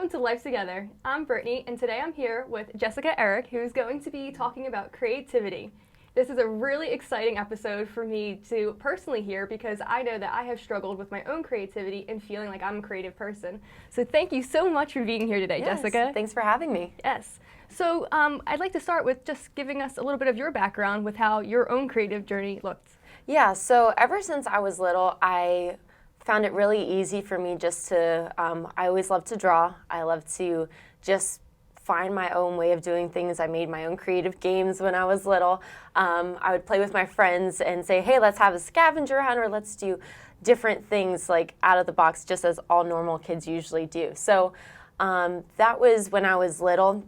welcome to Life Together. I'm Brittany, and today I'm here with Jessica Ehrich, who's going to be talking about creativity. This is a really exciting episode for me to personally hear because I know that I have struggled with my own creativity and feeling like I'm a creative person. So thank you so much for being here today, Yes, Jessica. thanks for having me. Yes. So I'd like to start with just giving us a little bit of your background with how your own creative journey looked. Yeah, so ever since I was little, I found it really easy for me just to, I always loved to draw. I love to just find my own way of doing things. I made my own creative games when I was little. I would play with my friends and say, hey, let's have a scavenger hunt or let's do different things like out of the box, just as all normal kids usually do. So that was when I was little.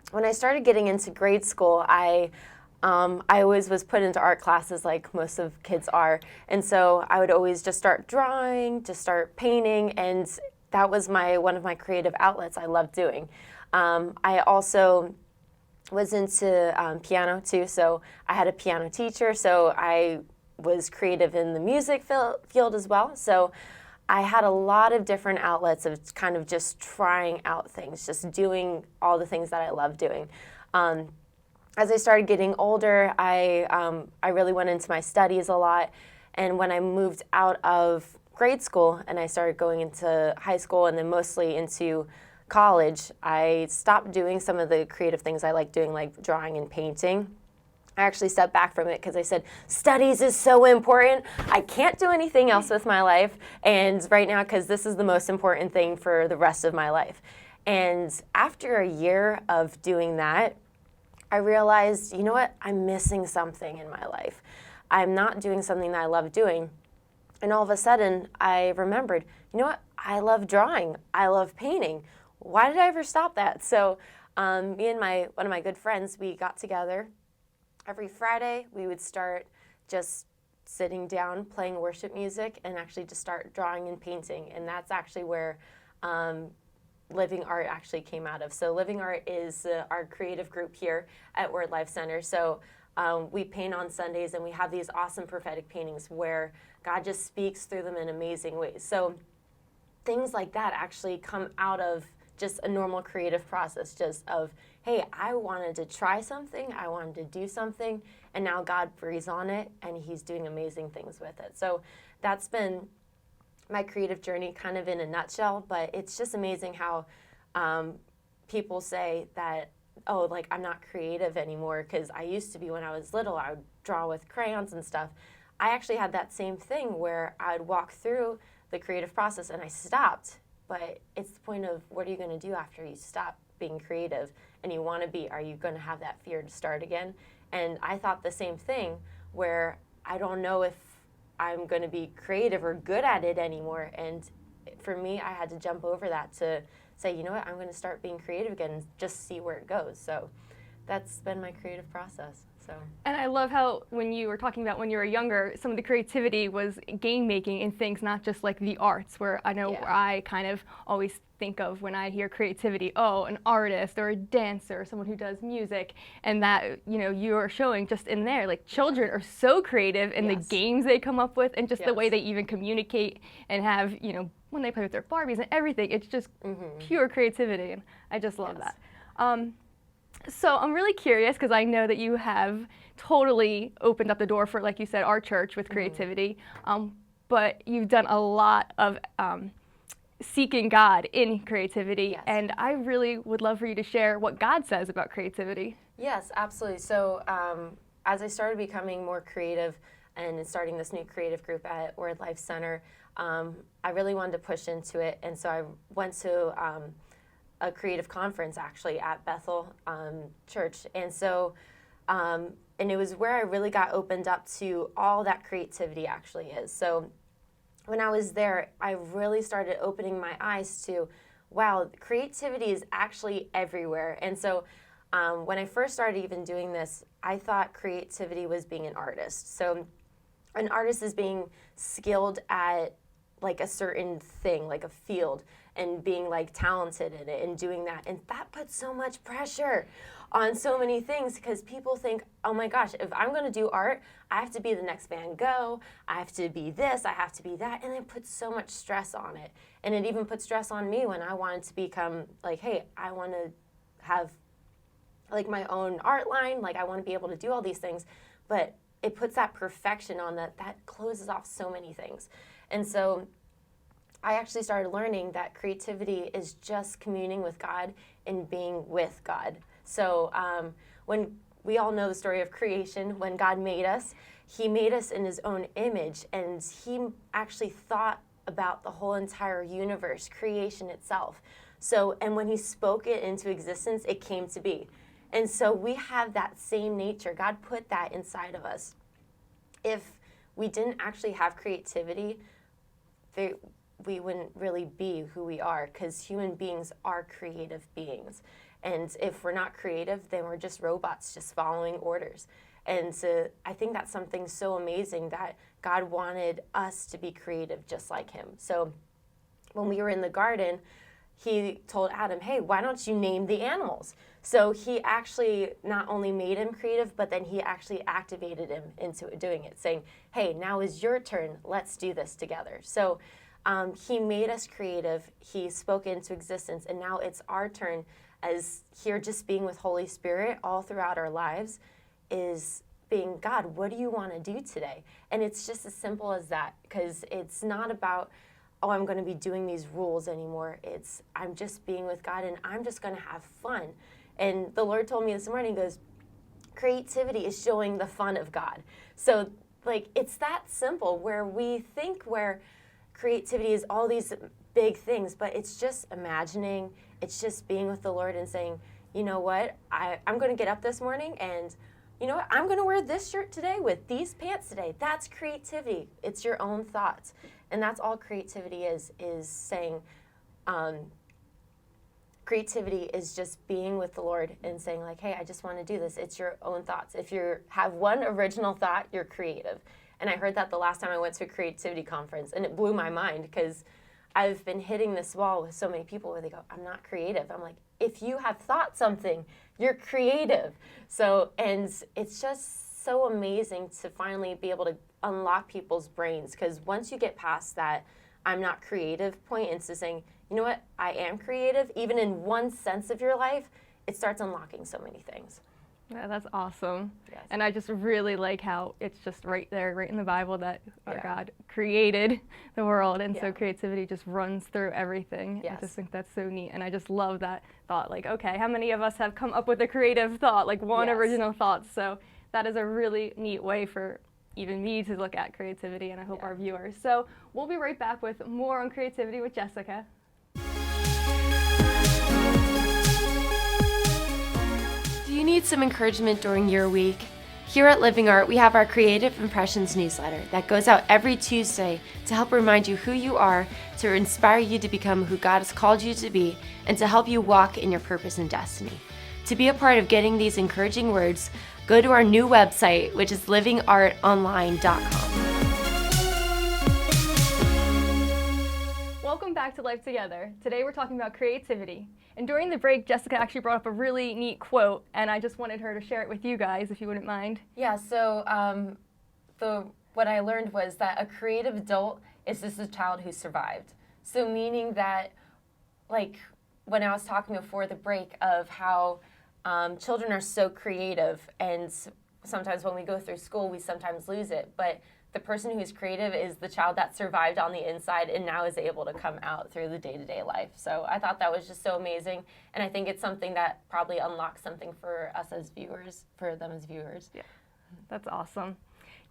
When I started getting into grade school, I always was put into art classes like most of kids are. And so I would always just start drawing, just start painting, and that was one of my creative outlets I loved doing. I also was into piano too, so I had a piano teacher, so I was creative in the music field as well. So I had a lot of different outlets of kind of just trying out things, just doing all the things that I love doing. As I started getting older, I really went into my studies a lot. And when I moved out of grade school and I started going into high school and then mostly into college, I stopped doing some of the creative things I like doing, like drawing and painting. I actually stepped back from it because I said, studies is so important. I can't do anything else with my life. And right now, because this is the most important thing for the rest of my life. And after a year of doing that, I realized, you know what, I'm missing something in my life. I'm not doing something that I love doing. And all of a sudden, I remembered, you know what, I love drawing. I love painting. Why did I ever stop that? So me and one of my good friends, we got together. Every Friday, we would start just sitting down, playing worship music, and actually just start drawing and painting. And that's actually where Living Art actually came out of. So Living Art is our creative group here at Word Life Center. So we paint on Sundays, and we have these awesome prophetic paintings where God just speaks through them in amazing ways. So things like that actually come out of just a normal creative process, just of, hey, I wanted to try something, I wanted to do something, and now God breathes on it, and he's doing amazing things with it. So that's been my creative journey kind of in a nutshell, but it's just amazing how people say that, oh, like I'm not creative anymore, because I used to be when I was little, I would draw with crayons and stuff. I actually had that same thing where I'd walk through the creative process and I stopped. But it's the point of, what are you going to do after you stop being creative and you want to be? Are you going to have that fear to start again? And I thought the same thing, where I don't know if I'm going to be creative or good at it anymore. And for me, I had to jump over that to say, you know what, I'm going to start being creative again and just see where it goes. So that's been my creative process. And I love how when you were talking about when you were younger, some of the creativity was game making and things, not just like the arts, where I know I kind of always think of when I hear creativity, oh, an artist or a dancer, someone who does music, and that, you know, you are showing just in there, like children are so creative in the games they come up with and just the way they even communicate and have, you know, when they play with their Barbies and everything, it's just pure creativity, and I just love that. So I'm really curious, because I know that you have totally opened up the door for, like you said, our church with creativity, but you've done a lot of seeking God in creativity, and I really would love for you to share what God says about creativity. Yes, absolutely. So as I started becoming more creative and starting this new creative group at Word Life Center, I really wanted to push into it, and so I went to a creative conference actually at Bethel Church. And so, and it was where I really got opened up to all that creativity actually is. So when I was there, I really started opening my eyes to, wow, creativity is actually everywhere. And so when I first started even doing this, I thought creativity was being an artist. So an artist is being skilled at like a certain thing, like a field, and being like talented in it and doing that. And that puts so much pressure on so many things because people think, oh my gosh, if I'm going to do art, I have to be the next Van Gogh, I have to be this, I have to be that, and it puts so much stress on it. And it even put stress on me when I wanted to become like, hey, I want to have like my own art line, like I want to be able to do all these things, but it puts that perfection on that closes off so many things. And so I actually started learning that creativity is just communing with God and being with God. So when we all know the story of creation, when God made us, he made us in his own image, and he actually thought about the whole entire universe, creation itself. So, and when he spoke it into existence, it came to be. And so we have that same nature. God put that inside of us. If we didn't actually have creativity, we wouldn't really be who we are, because human beings are creative beings. And if we're not creative, then we're just robots just following orders. And so I think that's something so amazing that God wanted us to be creative just like him. So when we were in the garden, he told Adam, hey, why don't you name the animals? So he actually not only made him creative, but then he actually activated him into doing it, saying, hey, now is your turn. Let's do this together. So he made us creative. He spoke into existence. And now it's our turn as here just being with Holy Spirit all throughout our lives is being, God, what do you want to do today? And it's just as simple as that, because it's not about, oh, I'm going to be doing these rules anymore. It's I'm just being with God, and I'm just going to have fun. And the Lord told me this morning, he goes, creativity is showing the fun of God. So like it's that simple, where we think where creativity is all these big things, but it's just imagining, it's just being with the Lord and saying, you know what, I'm going to get up this morning, and you know what, I'm going to wear this shirt today with these pants today. That's creativity. It's your own thoughts. And that's all creativity is saying, creativity is just being with the Lord and saying like, hey, I just want to do this. It's your own thoughts. If you have one original thought, you're creative. And I heard that the last time I went to a creativity conference, and it blew my mind, because I've been hitting this wall with so many people where they go, I'm not creative. I'm like, if you have thought something, you're creative. So, and it's just so amazing to finally be able to unlock people's brains, because once you get past that I'm not creative point into saying, you know what, I am creative, even in one sense of your life, it starts unlocking so many things. Yeah, that's awesome. Yes. And I just really like how it's just right there, right in the Bible, that our Yeah. God created the world. And so Yeah. creativity just runs through everything. Yes. I just think that's so neat. And I just love that thought. Like, okay, how many of us have come up with a creative thought, like one Yes. original thought? So that is a really neat way for even me to look at creativity, and I hope Yeah. our viewers. So we'll be right back with more on creativity with Jessica. Do you need some encouragement during your week? Here at Living Art, we have our Creative Impressions newsletter that goes out every Tuesday to help remind you who you are, to inspire you to become who God has called you to be, and to help you walk in your purpose and destiny. To be a part of getting these encouraging words, go to our new website, which is livingartonline.com. Welcome back to Life Together. Today we're talking about creativity. And during the break, Jessica actually brought up a really neat quote, and I just wanted her to share it with you guys, if you wouldn't mind. Yeah, so what I learned was that a creative adult is just a child who survived. So meaning that, like when I was talking before the break of how children are so creative, and sometimes when we go through school, we sometimes lose it. But the person who's creative is the child that survived on the inside and now is able to come out through the day-to-day life. So I thought that was just so amazing. And I think it's something that probably unlocks something for us as viewers, for them as viewers. Yeah, that's awesome.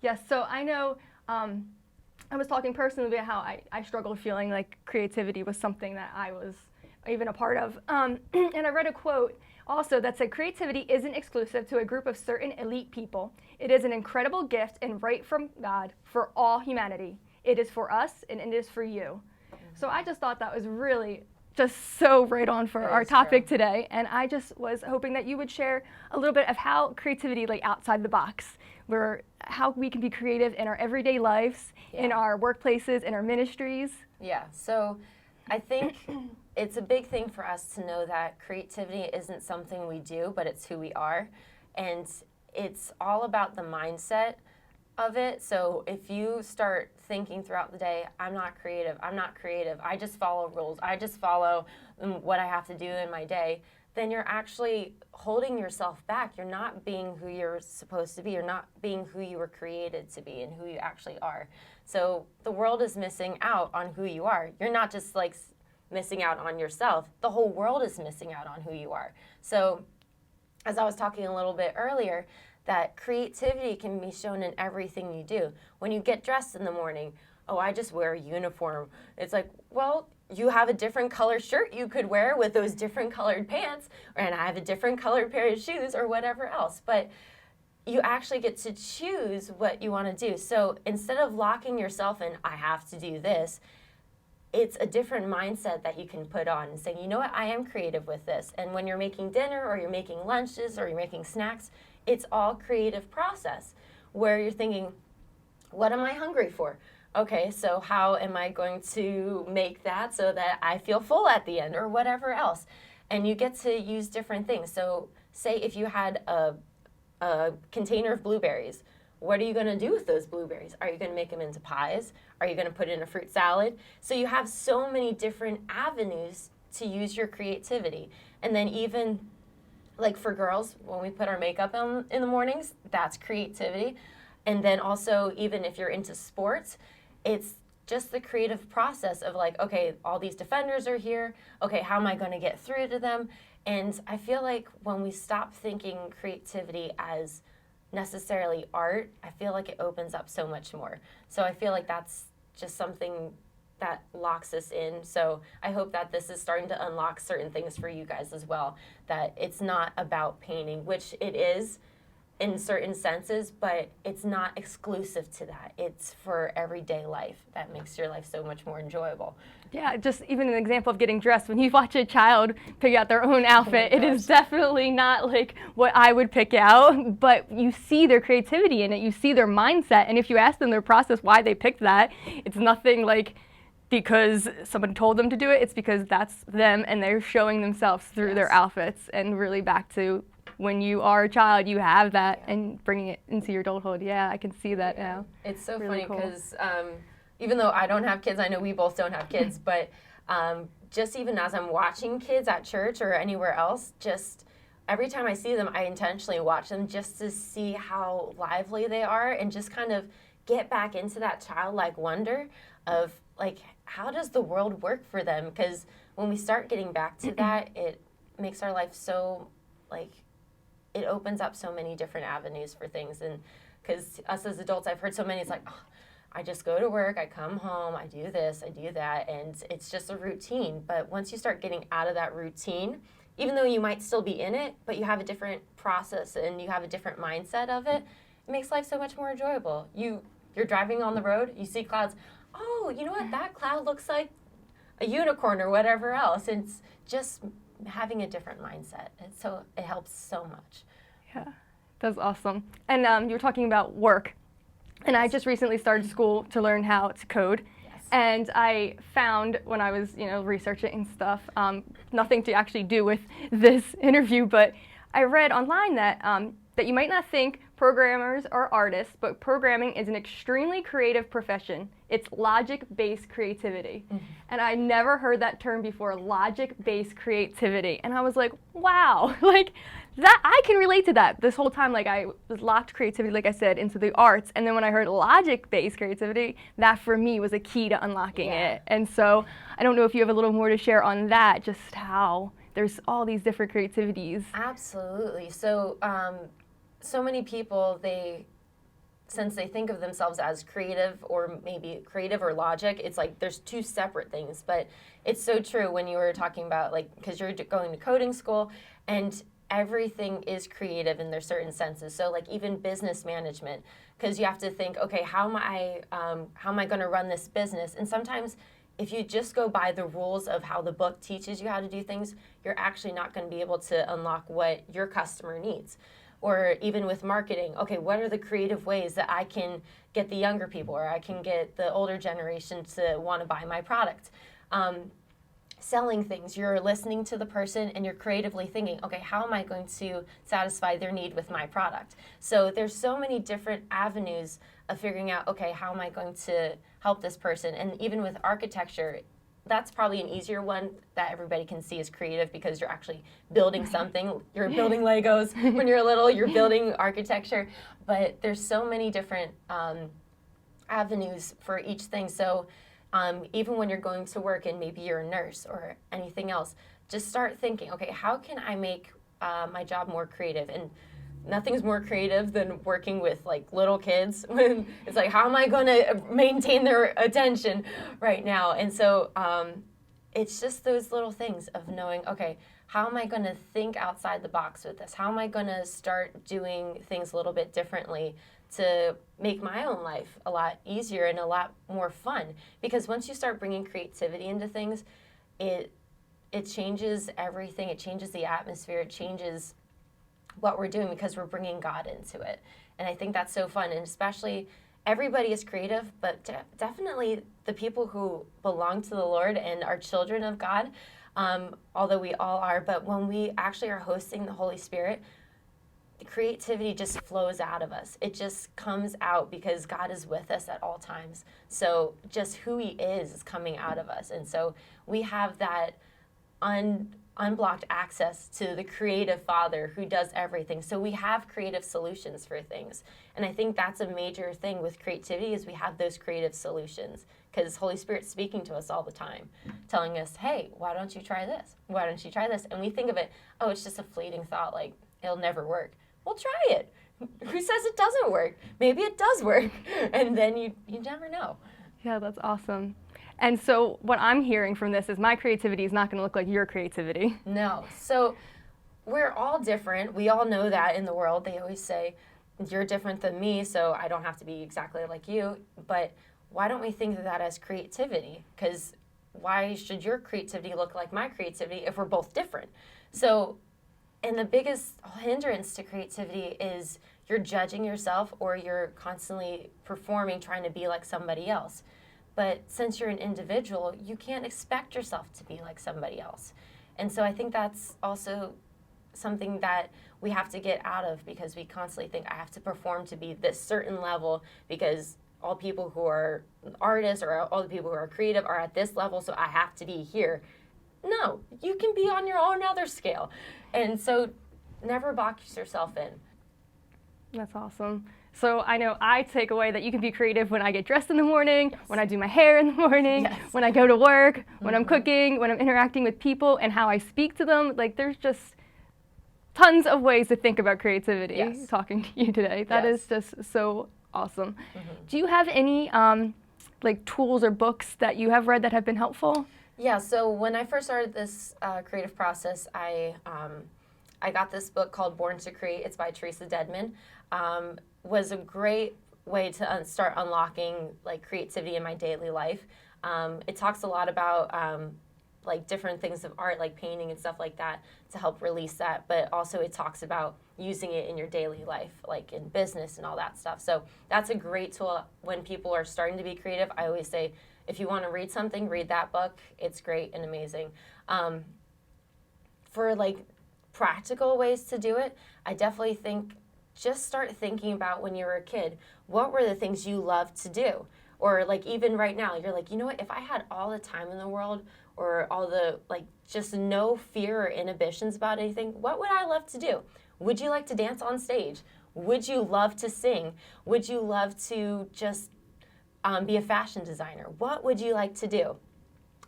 Yes, so I know I was talking personally about how I struggled feeling like creativity was something that I was even a part of. And I read a quote also that said, creativity isn't exclusive to a group of certain elite people. It is an incredible gift and right from God for all humanity. It is for us and it is for you. So I just thought that was really just so right on for our topic today. And I just was hoping that you would share a little bit of how creativity, like outside the box, where how we can be creative in our everyday lives, in our workplaces, in our ministries. Yeah, so I think it's a big thing for us to know that creativity isn't something we do, but it's who we are. And it's all about the mindset of it. So if you start thinking throughout the day, I'm not creative, I just follow rules, I just follow what I have to do in my day, then you're actually holding yourself back. You're not being who you're supposed to be. You're not being who you were created to be and who you actually are. So the world is missing out on who you are. You're not just like missing out on yourself. The whole world is missing out on who you are. So as I was talking a little bit earlier, that creativity can be shown in everything you do. When you get dressed in the morning, oh, I just wear a uniform. It's like, well, you have a different color shirt you could wear with those different colored pants, and I have a different colored pair of shoes or whatever else. But you actually get to choose what you want to do. So instead of locking yourself in, I have to do this, it's a different mindset that you can put on and saying, you know what, I am creative with this. And when you're making dinner or you're making lunches or you're making snacks, it's all creative process where you're thinking, what am I hungry for? Okay, so how am I going to make that so that I feel full at the end or whatever else? And you get to use different things. So say if you had a container of blueberries, what are you going to do with those blueberries? Are you going to make them into pies? Are you going to put it in a fruit salad? So you have so many different avenues to use your creativity. And then even like for girls, when we put our makeup on in the mornings, that's creativity. And then also even if you're into sports, it's just the creative process of like, okay, all these defenders are here. Okay, how am I going to get through to them? And I feel like when we stop thinking creativity as necessarily art, I feel like it opens up so much more. So I feel like that's just something that locks us in. So I hope that this is starting to unlock certain things for you guys as well, that it's not about painting, which it is in certain senses, but it's not exclusive to that. It's for everyday life that makes your life so much more enjoyable. Yeah, just even an example of getting dressed. When you watch a child pick out their own outfit, it is definitely not like what I would pick out, but you see their creativity in it, you see their mindset, and if you ask them their process why they picked that, it's nothing like because someone told them to do it, it's because that's them and they're showing themselves through their outfits. And really back to when you are a child, you have that and bringing it into your adulthood. Yeah, I can see that now. It's so really funny because even though I don't have kids, I know we both don't have kids, but just even as I'm watching kids at church or anywhere else, just every time I see them, I intentionally watch them just to see how lively they are and just kind of get back into that childlike wonder of like, how does the world work for them? Because when we start getting back to that, it makes our life so like, it opens up so many different avenues for things. And because us as adults, I've heard so many, it's like, oh, I just go to work, I come home, I do this, I do that, and it's just a routine. But once you start getting out of that routine, even though you might still be in it, but you have a different process and you have a different mindset of it, it makes life so much more enjoyable. You're driving on the road, you see clouds, oh, you know what, that cloud looks like a unicorn or whatever else. It's just having a different mindset. And so it helps so much. Yeah, that's awesome. And you were talking about work. And I just recently started school to learn how to code. Yes. And I found when I was, researching and stuff, nothing to actually do with this interview, but I read online that that you might not think programmers are artists, but programming is an extremely creative profession. It's logic-based creativity. Mm-hmm. And I never heard that term before, logic-based creativity. And I was like, wow, like that, I can relate to that. This whole time, like I was locked creativity, like I said, into the arts. And then when I heard logic-based creativity, that for me was a key to unlocking it. And so I don't know if you have a little more to share on that, just how there's all these different creativities. Absolutely. So, so many people, since they think of themselves as creative or maybe creative or logic, it's like there's two separate things. But it's so true when you were talking about, like, because you're going to coding school and everything is creative in their certain senses. So like even business management, because you have to think, okay, how am I going to run this business? And sometimes if you just go by the rules of how the book teaches you how to do things, you're actually not going to be able to unlock what your customer needs. Or even with marketing, okay, what are the creative ways that I can get the younger people or I can get the older generation to want to buy my product? selling things, you're listening to the person and you're creatively thinking, okay, how am I going to satisfy their need with my product? So there's so many different avenues of figuring out, okay, how am I going to help this person? And even with architecture, that's probably an easier one that everybody can see as creative because you're actually building something. You're building Legos when you're little, you're building architecture. But there's so many different avenues for each thing. So even when you're going to work and maybe you're a nurse or anything else, just start thinking, okay, how can I make my job more creative? And nothing's more creative than working with like little kids. It's like, how am I going to maintain their attention right now? And so it's just those little things of knowing, okay, how am I going to think outside the box with this? How am I going to start doing things a little bit differently to make my own life a lot easier and a lot more fun? Because once you start bringing creativity into things, it changes everything. It changes the atmosphere. It changes what we're doing because we're bringing God into it. And I think that's so fun. And especially, everybody is creative, but definitely the people who belong to the Lord and are children of God, although we all are, but when we actually are hosting the Holy Spirit, the creativity just flows out of us. It just comes out because God is with us at all times. So just who he is coming out of us. And so we have that unblocked access to the creative Father who does everything. So we have creative solutions for things. And I think that's a major thing with creativity is we have those creative solutions because Holy Spirit's speaking to us all the time, telling us, hey, why don't you try this? Why don't you try this? And we think of it, oh, it's just a fleeting thought, like it'll never work. Well, try it. Who says it doesn't work? Maybe it does work. And then you never know. Yeah, that's awesome. And so what I'm hearing from this is my creativity is not going to look like your creativity. No. So we're all different. We all know that in the world. They always say, you're different than me, so I don't have to be exactly like you. But why don't we think of that as creativity? Because why should your creativity look like my creativity if we're both different? So, and the biggest hindrance to creativity is you're judging yourself or you're constantly performing, trying to be like somebody else. But since you're an individual, you can't expect yourself to be like somebody else. And so I think that's also something that we have to get out of because we constantly think I have to perform to be this certain level because all people who are artists or all the people who are creative are at this level, so I have to be here. No, you can be on your own other scale. And so never box yourself in. That's awesome. So I know I take away that you can be creative when I get dressed in the morning, yes. When I do my hair in the morning, yes. When I go to work, when I'm cooking, when I'm interacting with people, and how I speak to them. Like there's just tons of ways to think about creativity. Yes. Talking to you today, that yes. is just so awesome. Do you have any like tools or books that you have read that have been helpful? Yeah. So when I first started this creative process, I got this book called Born to Create. It's by Teresa Dedman. Was a great way to start unlocking like creativity in my daily life. It talks a lot about like different things of art, like painting and stuff like that, to help release that. But also it talks about using it in your daily life, like in business and all that stuff. So that's a great tool when people are starting to be creative. I always say, if you want to read something, read that book. It's great and amazing. For like practical ways to do it, I definitely think just start thinking about when you were a kid, what were the things you loved to do? Or like even right now, you're like, you know what, if I had all the time in the world or all the like just no fear or inhibitions about anything, what would I love to do? Would you like to dance on stage? Would you love to sing? Would you love to just be a fashion designer? What would you like to do?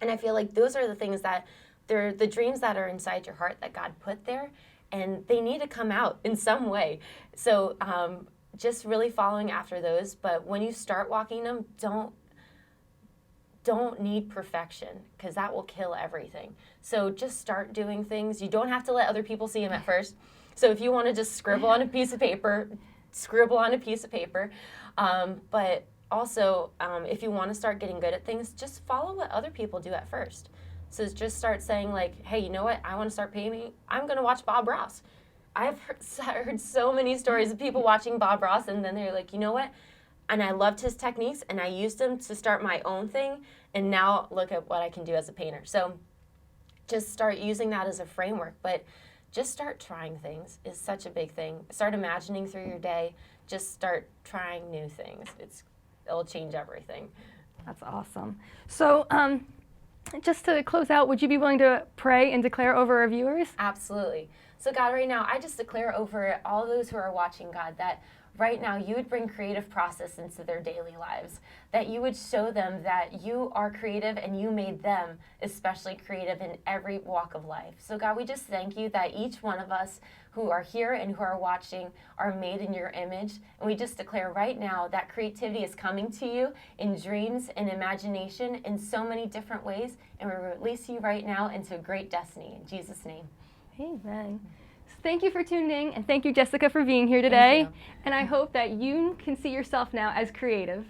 And I feel like those are the things that they're the dreams that are inside your heart that God put there. And they need to come out in some way. So just really following after those. But when you start walking them, don't need perfection because that will kill everything. So just start doing things. You don't have to let other people see them at first. So if you want to just scribble on a piece of paper, scribble on a piece of paper. But also, if you want to start getting good at things, just follow what other people do at first. So just start saying like, hey, you know what? I want to start painting. I'm going to watch Bob Ross. I've heard so many stories of people watching Bob Ross and then they're like, you know what? And I loved his techniques and I used them to start my own thing. And now look at what I can do as a painter. So just start using that as a framework. But just start trying things is such a big thing. Start imagining through your day. Just start trying new things. It'll change everything. That's awesome. So just to close out, would you be willing to pray and declare over our viewers? Absolutely. So God, right now, I just declare over all those who are watching, God, that right now you would bring creative process into their daily lives, that you would show them that you are creative and you made them especially creative in every walk of life. So God, we just thank you that each one of us who are here and who are watching are made in your image. And we just declare right now that creativity is coming to you in dreams and imagination in so many different ways. And we release you right now into a great destiny. In Jesus' name. Amen. Thank you for tuning in, and thank you, Jessica, for being here today. Thank you. And I hope that you can see yourself now as creative.